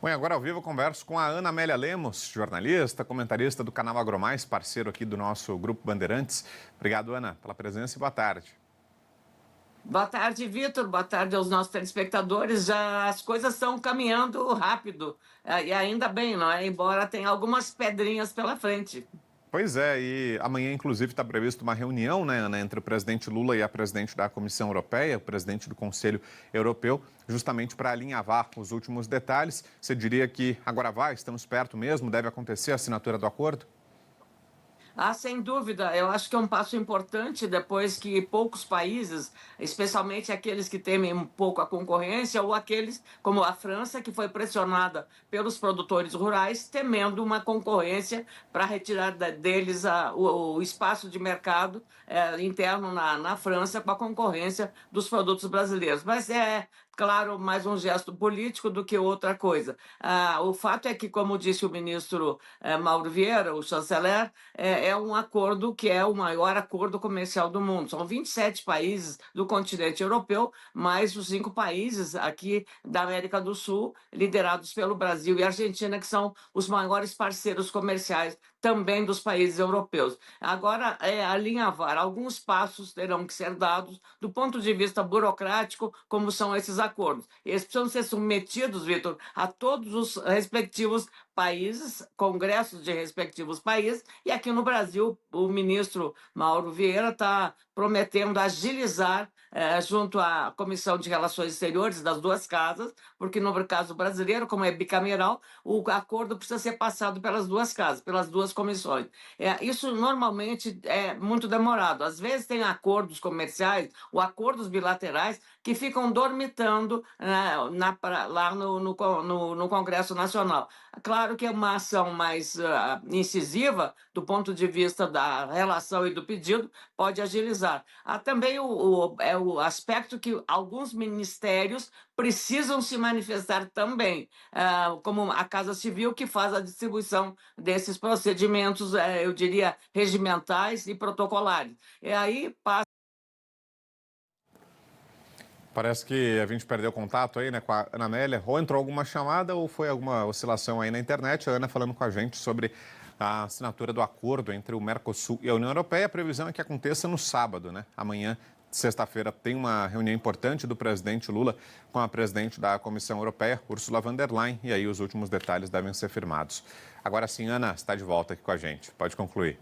Bom, e agora ao vivo eu converso com a Ana Amélia Lemos, jornalista, comentarista do canal AgroMais, parceiro aqui do nosso Grupo Bandeirantes. Obrigado, Ana, pela presença e boa tarde. Boa tarde, Vitor. Boa tarde aos nossos telespectadores. Já as coisas estão caminhando rápido, e ainda bem, não é? Embora tenha algumas pedrinhas pela frente. Pois é, e amanhã, inclusive, está prevista uma reunião, né, Ana, entre o presidente Lula e a presidente da Comissão Europeia, o presidente do Conselho Europeu, justamente para alinhavar os últimos detalhes. Você diria que agora vai, estamos perto mesmo, deve acontecer a assinatura do acordo? Ah, sem dúvida, eu acho que é um passo importante depois que poucos países, especialmente aqueles que temem um pouco a concorrência, ou aqueles como a França, que foi pressionada pelos produtores rurais, temendo uma concorrência para retirar deles o espaço de mercado interno na França com a concorrência dos produtos brasileiros. Mas é, claro, mais um gesto político do que outra coisa. O fato é que, como disse o ministro Mauro Vieira, o chanceler, é um acordo que é o maior acordo comercial do mundo. São 27 países do continente europeu, mais os 5 países aqui da América do Sul, liderados pelo Brasil e Argentina, que são os maiores parceiros comerciais também dos países europeus. Agora, alinhavar, alguns passos terão que ser dados do ponto de vista burocrático, como são esses acordos. Eles precisam ser submetidos, Vitor, a todos os respectivos países, congressos de respectivos países, e aqui no Brasil, o ministro Mauro Vieira está prometendo agilizar, junto à Comissão de Relações Exteriores das duas casas, porque no caso brasileiro, como é bicameral, o acordo precisa ser passado pelas duas casas, pelas duas comissões. Isso normalmente é muito demorado. Às vezes tem acordos comerciais ou acordos bilaterais que ficam dormitando lá no Congresso Nacional. Claro que é uma ação mais incisiva, do ponto de vista da relação e do pedido, pode agilizar. Há também o aspecto que alguns ministérios precisam se manifestar também, como a Casa Civil, que faz a distribuição desses procedimentos, eu diria, regimentais e protocolares. E aí passa. Parece que a gente perdeu contato aí, né, com a Ana Amélia. Ou entrou alguma chamada ou foi alguma oscilação aí na internet. A Ana falando com a gente sobre a assinatura do acordo entre o Mercosul e a União Europeia. A previsão é que aconteça no sábado, né? Amanhã, sexta-feira, tem uma reunião importante do presidente Lula com a presidente da Comissão Europeia, Ursula von der Leyen, e aí os últimos detalhes devem ser firmados. Agora sim, Ana, está de volta aqui com a gente. Pode concluir.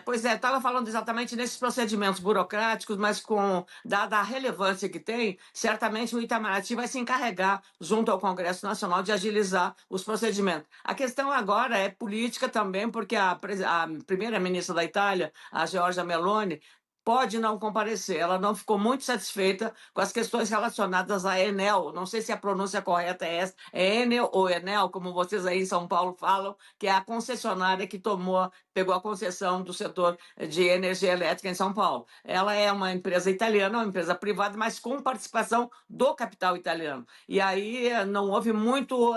Pois é, estava falando exatamente nesses procedimentos burocráticos, mas dada a relevância que tem, certamente o Itamaraty vai se encarregar, junto ao Congresso Nacional, de agilizar os procedimentos. A questão agora é política também, porque a primeira-ministra da Itália, a Giorgia Meloni, pode não comparecer. Ela não ficou muito satisfeita com as questões relacionadas à Enel. Não sei se a pronúncia correta é essa, é Enel ou Enel, como vocês aí em São Paulo falam, que é a concessionária que pegou a concessão do setor de energia elétrica em São Paulo. Ela é uma empresa italiana, uma empresa privada, mas com participação do capital italiano. E aí não houve muito,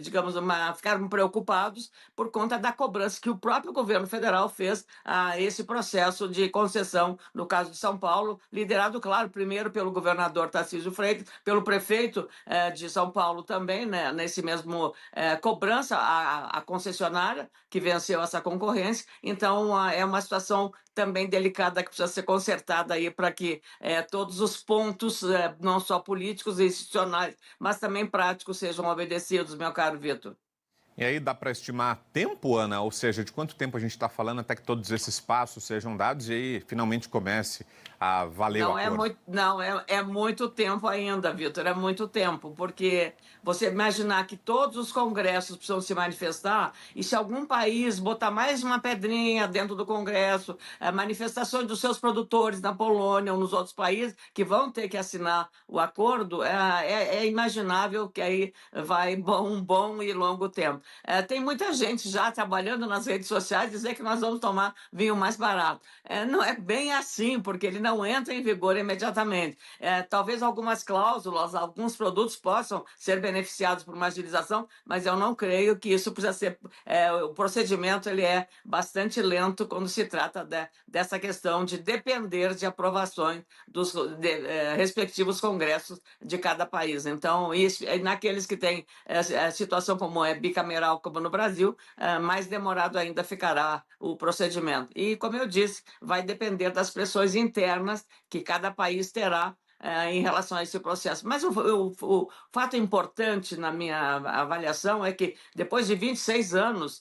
digamos, ficaram preocupados por conta da cobrança que o próprio governo federal fez a esse processo de concessão, no caso de São Paulo, liderado, claro, primeiro pelo governador Tarcísio Freitas, pelo prefeito de São Paulo também, né, nesse mesmo cobrança à concessionária que venceu essa concorrência. Então, é uma situação também delicada que precisa ser consertada aí para que todos os pontos, não só políticos e institucionais, mas também práticos, sejam obedecidos, meu caro Vitor. E aí dá para estimar tempo, Ana? Ou seja, de quanto tempo a gente está falando até que todos esses passos sejam dados e aí finalmente comece a valer o acordo? É muito tempo ainda, Vitor, é muito tempo, porque você imaginar que todos os congressos precisam se manifestar, e se algum país botar mais uma pedrinha dentro do Congresso, manifestações dos seus produtores na Polônia ou nos outros países que vão ter que assinar o acordo, é imaginável que aí vai um bom e longo tempo. Tem muita gente já trabalhando nas redes sociais dizer que nós vamos tomar vinho mais barato. Não é bem assim, porque ele não entra em vigor imediatamente. Talvez algumas cláusulas, alguns produtos possam ser beneficiados por uma agilização, mas eu não creio que isso precisa ser. O procedimento ele é bastante lento quando se trata dessa questão de depender de aprovações dos respectivos congressos de cada país. Então, naqueles que têm situação como é bicameral, como no Brasil, mais demorado ainda ficará o procedimento. E, como eu disse, vai depender das pressões internas que cada país terá em relação a esse processo. Mas o fato importante na minha avaliação é que, depois de 26 anos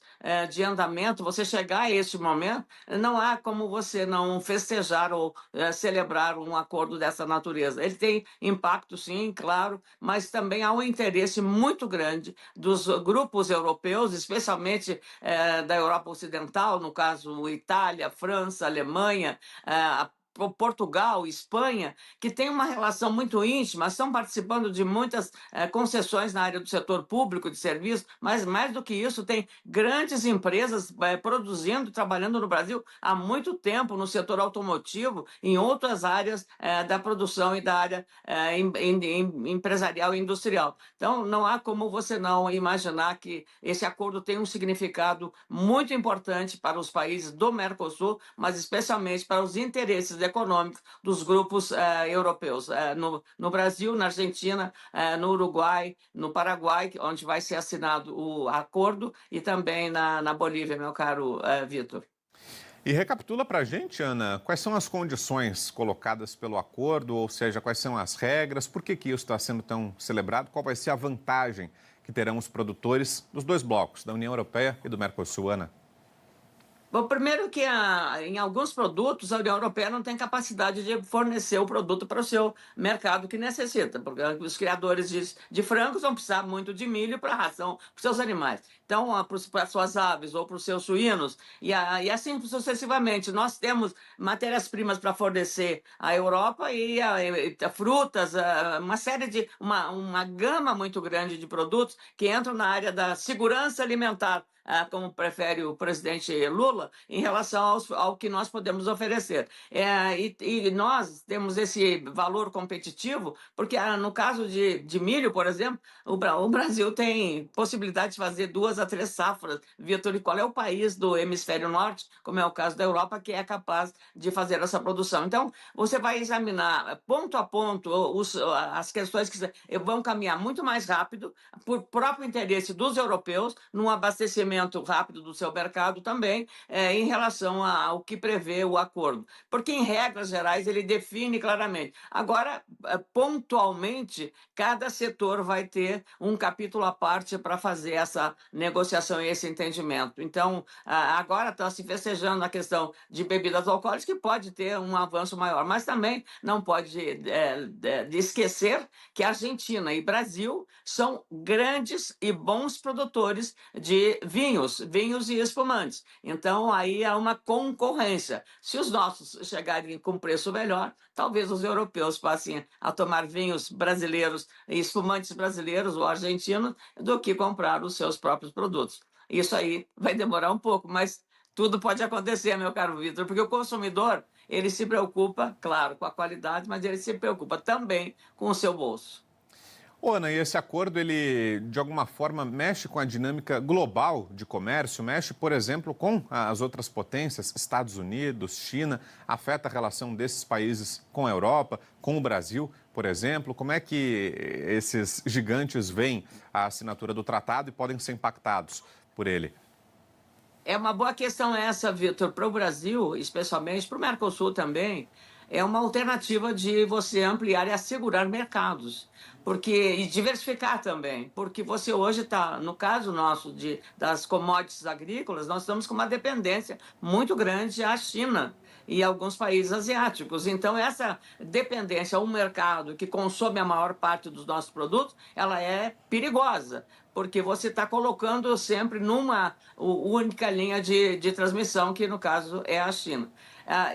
de andamento, você chegar a este momento, não há como você não festejar ou celebrar um acordo dessa natureza. Ele tem impacto, sim, claro, mas também há um interesse muito grande dos grupos europeus, especialmente da Europa Ocidental, no caso Itália, França, Alemanha, Portugal, Espanha, que têm uma relação muito íntima, estão participando de muitas concessões na área do setor público de serviço, mas mais do que isso, tem grandes empresas produzindo, trabalhando no Brasil há muito tempo no setor automotivo, em outras áreas da produção e da área empresarial e industrial. Então, não há como você não imaginar que esse acordo tem um significado muito importante para os países do Mercosul, mas especialmente para os interesses econômicos dos grupos europeus, no Brasil, na Argentina, no Uruguai, no Paraguai, onde vai ser assinado o acordo, e também na Bolívia, meu caro Vitor. E recapitula para a gente, Ana, quais são as condições colocadas pelo acordo, ou seja, quais são as regras, por que isso está sendo tão celebrado, qual vai ser a vantagem que terão os produtores dos dois blocos, da União Europeia e do Mercosul, Ana? Bom, primeiro que em alguns produtos a União Europeia não tem capacidade de fornecer o produto para o seu mercado que necessita, porque os criadores de frangos vão precisar muito de milho para a ração para os seus animais. Então, para as suas aves ou para os seus suínos, e assim sucessivamente. Nós temos matérias-primas para fornecer à Europa e frutas, uma série uma gama muito grande de produtos que entram na área da segurança alimentar, como prefere o presidente Lula, em relação ao que nós podemos oferecer. E nós temos esse valor competitivo, porque no caso de milho, por exemplo, o Brasil tem possibilidade de fazer 2 a 3 safras. Vitor, e qual é o país do hemisfério norte, como é o caso da Europa, que é capaz de fazer essa produção? Então, você vai examinar ponto a ponto as questões que vão caminhar muito mais rápido, por próprio interesse dos europeus, num abastecimento rápido do seu mercado também, em relação ao que prevê o acordo. Porque, em regras gerais, ele define claramente. Agora, pontualmente, cada setor vai ter um capítulo à parte para fazer essa negociação e esse entendimento. Então, agora está se festejando a questão de bebidas alcoólicas, que pode ter um avanço maior, mas também não pode esquecer que Argentina e Brasil são grandes e bons produtores de vinhos e espumantes. Então, aí há uma concorrência. Se os nossos chegarem com preço melhor, talvez os europeus passem a tomar vinhos brasileiros e espumantes brasileiros ou argentinos do que comprar os seus próprios produtos. Isso aí vai demorar um pouco, mas tudo pode acontecer, meu caro Vitor, porque o consumidor, ele se preocupa, claro, com a qualidade, mas ele se preocupa também com o seu bolso. Ô, Ana, e esse acordo, ele de alguma forma mexe com a dinâmica global de comércio, mexe, por exemplo, com as outras potências, Estados Unidos, China, afeta a relação desses países com a Europa, com o Brasil, por exemplo? Como é que esses gigantes veem a assinatura do tratado e podem ser impactados por ele? É uma boa questão essa, Vitor. Para o Brasil, especialmente, para o Mercosul também, é uma alternativa de você ampliar e assegurar mercados, e diversificar também, porque você hoje está, no caso nosso das commodities agrícolas, nós estamos com uma dependência muito grande à China e alguns países asiáticos. Então, essa dependência a um mercado que consome a maior parte dos nossos produtos, ela é perigosa, porque você está colocando sempre numa única linha de transmissão, que no caso é a China.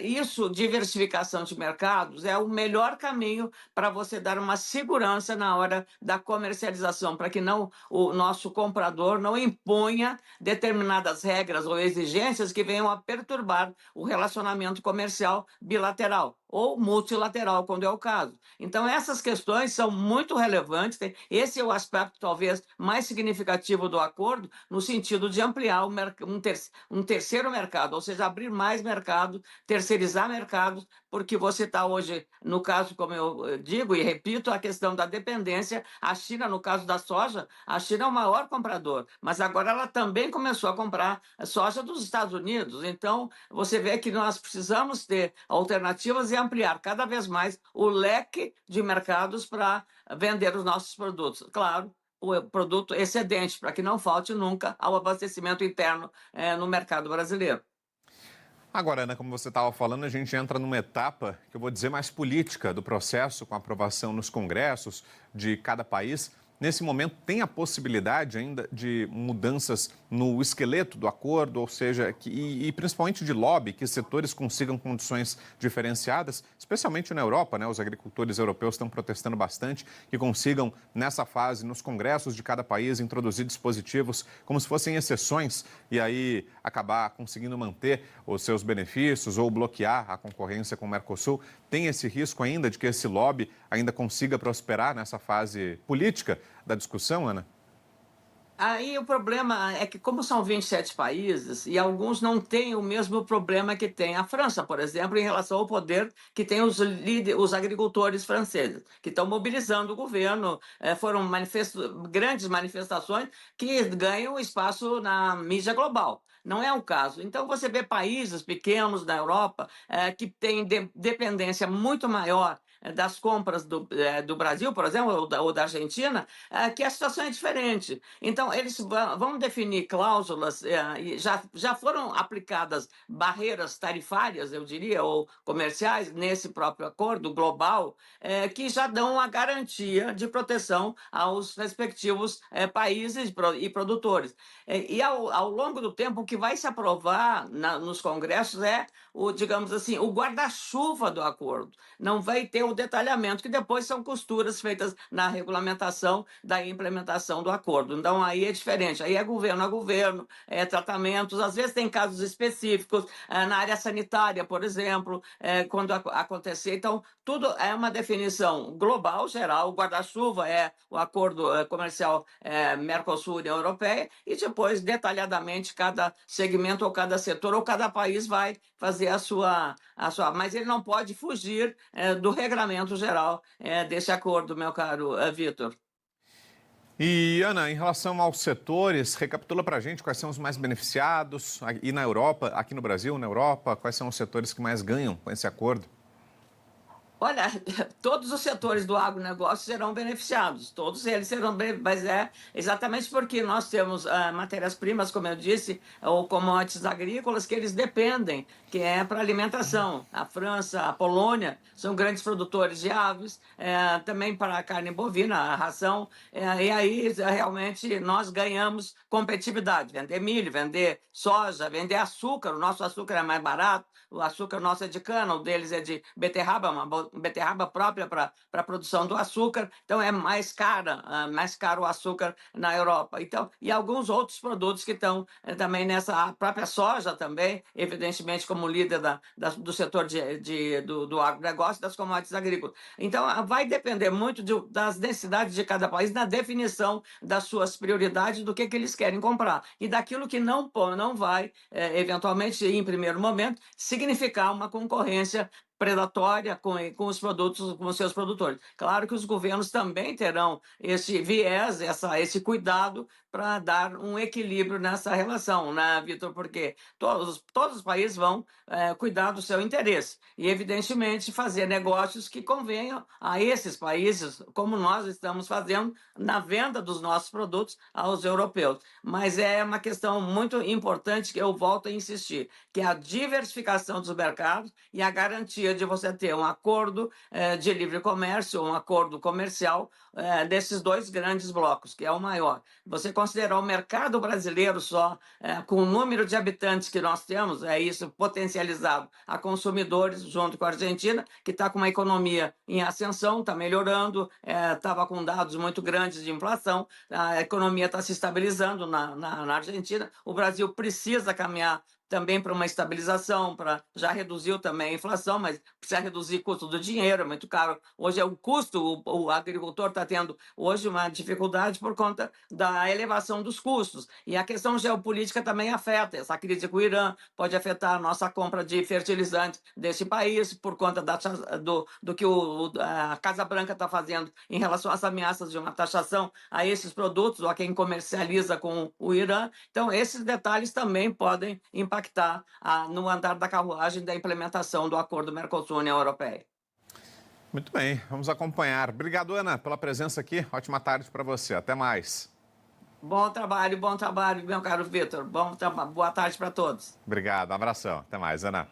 Isso, diversificação de mercados, é o melhor caminho para você dar uma segurança na hora da comercialização, para que não o nosso comprador não imponha determinadas regras ou exigências que venham a perturbar o relacionamento comercial bilateral ou multilateral, quando é o caso. Então, essas questões são muito relevantes. Esse é o aspecto, talvez, mais significativo do acordo, no sentido de ampliar um terceiro mercado, ou seja, abrir mais mercado, terceirizar mercados, porque você está hoje, no caso, como eu digo e repito, a questão da dependência. A China, no caso da soja, a China é o maior comprador, mas agora ela também começou a comprar soja dos Estados Unidos. Então, você vê que nós precisamos ter alternativas e ampliar cada vez mais o leque de mercados para vender os nossos produtos. Claro, o produto excedente, para que não falte nunca ao abastecimento interno no mercado brasileiro. Agora, Ana, como você estava falando, a gente entra numa etapa que eu vou dizer mais política do processo, com aprovação nos congressos de cada país. Nesse momento, tem a possibilidade ainda de mudanças no esqueleto do acordo, ou seja, e principalmente de lobby, que setores consigam condições diferenciadas, especialmente na Europa, né? Os agricultores europeus estão protestando bastante, que consigam, nessa fase, nos congressos de cada país, introduzir dispositivos como se fossem exceções e aí acabar conseguindo manter os seus benefícios ou bloquear a concorrência com o Mercosul. Tem esse risco ainda de que esse lobby ainda consiga prosperar nessa fase política da discussão, Ana? Aí o problema é que, como são 27 países, e alguns não têm o mesmo problema que tem a França, por exemplo, em relação ao poder que tem os agricultores franceses, que estão mobilizando o governo. Foram grandes manifestações que ganham espaço na mídia global. Não é o caso. Então, você vê países pequenos da Europa que têm dependência muito maior das compras do Brasil, por exemplo, ou da Argentina, que a situação é diferente. Então, eles vão definir cláusulas, e já foram aplicadas barreiras tarifárias, eu diria, ou comerciais, nesse próprio acordo global, que já dão a garantia de proteção aos respectivos países e produtores. E ao longo do tempo, o que vai se aprovar nos congressos é digamos assim, o guarda-chuva do acordo. Não vai ter o detalhamento, que depois são costuras feitas na regulamentação da implementação do acordo. Então, aí é diferente. Aí é governo a governo, tratamentos. Às vezes tem casos específicos, na área sanitária, por exemplo, quando acontecer. Então, tudo é uma definição global, geral. O guarda-chuva é o acordo comercial Mercosul-União Europeia, e depois, detalhadamente, cada segmento ou cada setor ou cada país vai fazer a sua. Mas ele não pode fugir do regramento geral desse acordo, meu caro Vitor. E, Ana, em relação aos setores, recapitula para a gente quais são os mais beneficiados e na Europa, aqui no Brasil, na Europa, quais são os setores que mais ganham com esse acordo? Olha, todos os setores do agronegócio serão beneficiados, todos eles serão mas é exatamente porque nós temos matérias-primas, como eu disse, ou commodities agrícolas, que eles dependem, que é para alimentação. A França, a Polônia são grandes produtores de aves, também para a carne bovina, a ração, e aí realmente nós ganhamos competitividade, vender milho, vender soja, vender açúcar. O nosso açúcar é mais barato, o açúcar nosso é de cana, o deles é de beterraba, uma beterraba própria para a produção do açúcar. Então é mais caro o açúcar na Europa. Então, e alguns outros produtos que estão também nessa própria soja também, evidentemente como líder do setor do agronegócio, das commodities agrícolas. Então vai depender muito das necessidades de cada país na definição das suas prioridades, do que eles querem comprar e daquilo que não vai, eventualmente, em primeiro momento, significar uma concorrência predatória com os produtos, com os seus produtores. Claro que os governos também terão esse viés, esse cuidado para dar um equilíbrio nessa relação, né, Vitor? Porque todos os países vão cuidar do seu interesse e, evidentemente, fazer negócios que convenham a esses países, como nós estamos fazendo na venda dos nossos produtos aos europeus. Mas é uma questão muito importante que eu volto a insistir, que é a diversificação dos mercados e a garantia seria de você ter um acordo de livre comércio, um acordo comercial desses dois grandes blocos, que é o maior. Você considerar o mercado brasileiro só, com o número de habitantes que nós temos, isso potencializado a consumidores, junto com a Argentina, que está com uma economia em ascensão, está melhorando, estava com dados muito grandes de inflação, a economia está se estabilizando na Argentina. O Brasil precisa caminhar também para uma estabilização, já reduziu também a inflação, mas precisa reduzir o custo do dinheiro, é muito caro. Hoje é o custo, o agricultor está tendo hoje uma dificuldade por conta da elevação dos custos. E a questão geopolítica também afeta. Essa crise com o Irã pode afetar a nossa compra de fertilizantes desse país, por conta do que a Casa Branca está fazendo em relação às ameaças de uma taxação a esses produtos, ou a quem comercializa com o Irã. Então, esses detalhes também podem impactar no andar da carruagem da implementação do acordo Mercosul-União Europeia. Muito bem, vamos acompanhar. Obrigado, Ana, pela presença aqui. Ótima tarde para você. Até mais. Bom trabalho, meu caro Vitor. Boa tarde para todos. Obrigado, abração. Até mais, Ana.